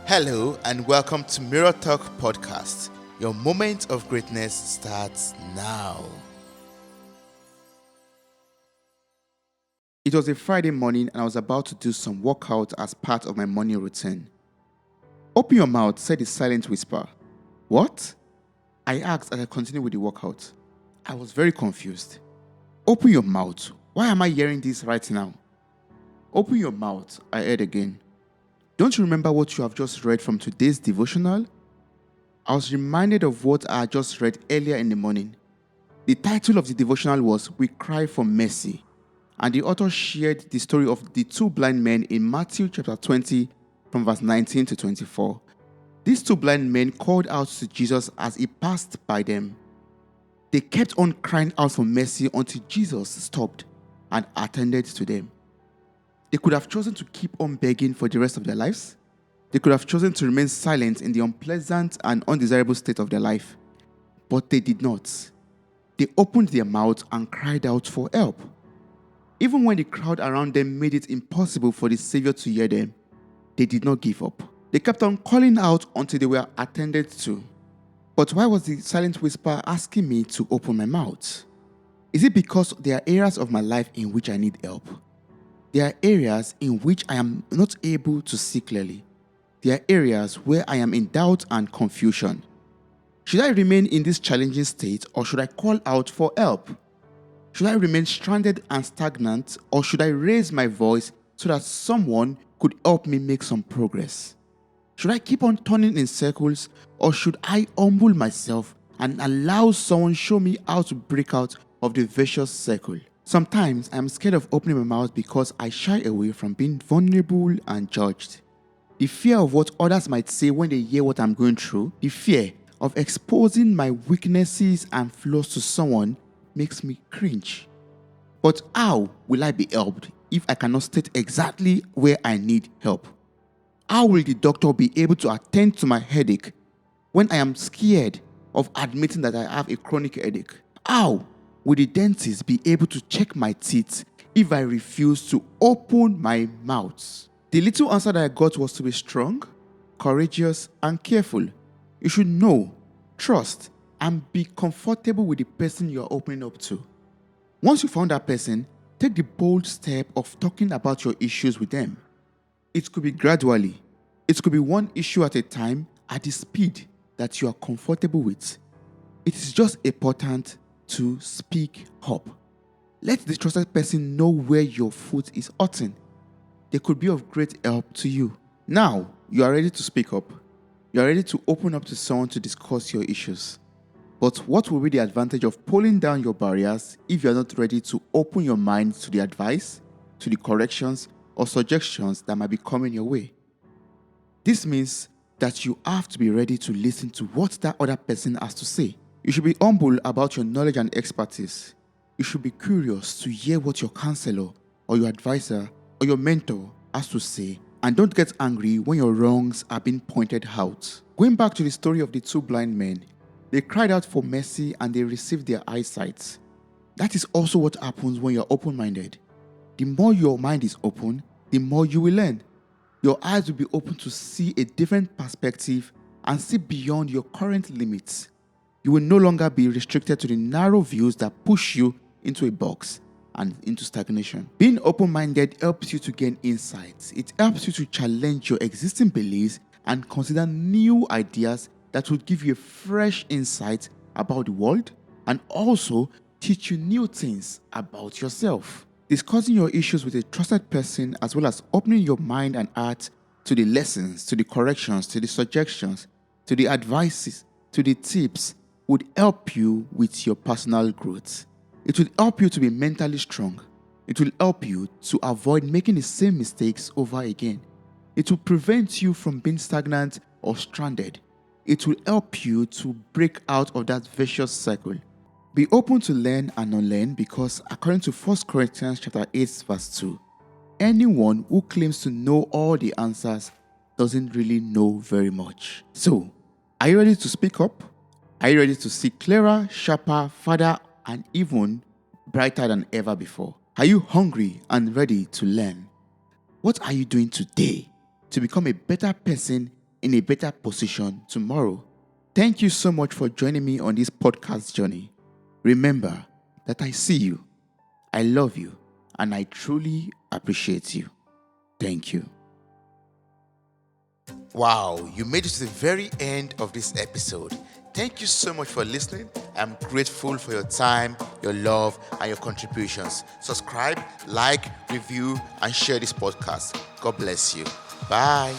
Hello and welcome to Mirror Talk Podcast. Your moment of greatness starts now. It was a Friday morning and I was about to do some workout as part of my morning routine. "Open your mouth," said a silent whisper. "What?" I asked as I continued with the workout. I was very confused. "Open your mouth. Why am I hearing this right now?" "Open your mouth," I heard again. "Don't you remember what you have just read from today's devotional?" I was reminded of what I had just read earlier in the morning. The title of the devotional was "We Cry for Mercy," and the author shared the story of the two blind men in Matthew chapter 20 from verse 19 to 24. These two blind men called out to Jesus as he passed by them. They kept on crying out for mercy until Jesus stopped and attended to them. They could have chosen to keep on begging for the rest of their lives. They could have chosen to remain silent in the unpleasant and undesirable state of their life. But they did not. They opened their mouth and cried out for help. Even when the crowd around them made it impossible for the Savior to hear them, they did not give up. They kept on calling out until they were attended to. But why was the silent whisper asking me to open my mouth? Is it because there are areas of my life in which I need help? There are areas in which I am not able to see clearly. There are areas where I am in doubt and confusion. Should I remain in this challenging state or should I call out for help? Should I remain stranded and stagnant or should I raise my voice so that someone could help me make some progress? Should I keep on turning in circles or should I humble myself and allow someone show me how to break out of the vicious circle? Sometimes I am scared of opening my mouth because I shy away from being vulnerable and judged. The fear of what others might say when they hear what I'm going through, the fear of exposing my weaknesses and flaws to someone makes me cringe. But how will I be helped if I cannot state exactly where I need help? How will the doctor be able to attend to my headache when I am scared of admitting that I have a chronic headache? How will the dentist be able to check my teeth if I refuse to open my mouth? The little answer that I got was to be strong, courageous, and careful. You should know, trust, and be comfortable with the person you are opening up to. Once you found that person, take the bold step of talking about your issues with them. It could be gradually. It could be one issue at a time at the speed that you are comfortable with. It is just important to speak up. Let the trusted person know where your foot is hurting. They could be of great help to you. Now, you are ready to speak up. You are ready to open up to someone to discuss your issues. But what will be the advantage of pulling down your barriers if you are not ready to open your mind to the advice, to the corrections, or suggestions that might be coming your way? This means that you have to be ready to listen to what that other person has to say. You should be humble about your knowledge and expertise. You should be curious to hear what your counselor or your advisor or your mentor has to say, and don't get angry when your wrongs are being pointed out. Going back to the story of the two blind men, they cried out for mercy and they received their eyesight. That is also what happens when you're open-minded. The more your mind is open, the more you will learn. Your eyes will be open to see a different perspective and see beyond your current limits. You will no longer be restricted to the narrow views that push you into a box and into stagnation. Being open-minded helps you to gain insights. It helps you to challenge your existing beliefs and consider new ideas that will give you a fresh insight about the world and also teach you new things about yourself. Discussing your issues with a trusted person as well as opening your mind and heart to the lessons, to the corrections, to the suggestions, to the advices, to the tips would help you with your personal growth. It will help you to be mentally strong. It will help you to avoid making the same mistakes over again. It will prevent you from being stagnant or stranded. It will help you to break out of that vicious cycle. Be open to learn and unlearn because according to 1 Corinthians chapter 8 verse 2, anyone who claims to know all the answers doesn't really know very much. So, are you ready to speak up? Are you ready to see clearer, sharper, farther, and even brighter than ever before? Are you hungry and ready to learn? What are you doing today to become a better person in a better position tomorrow. Thank you so much for joining me on this podcast journey. Remember that I see you, I love you, and I truly appreciate you. Thank you. Wow, you made it to the very end of this episode. Thank you so much for listening. I'm grateful for your time, your love, and your contributions. Subscribe, like, review, and share this podcast. God bless you. Bye.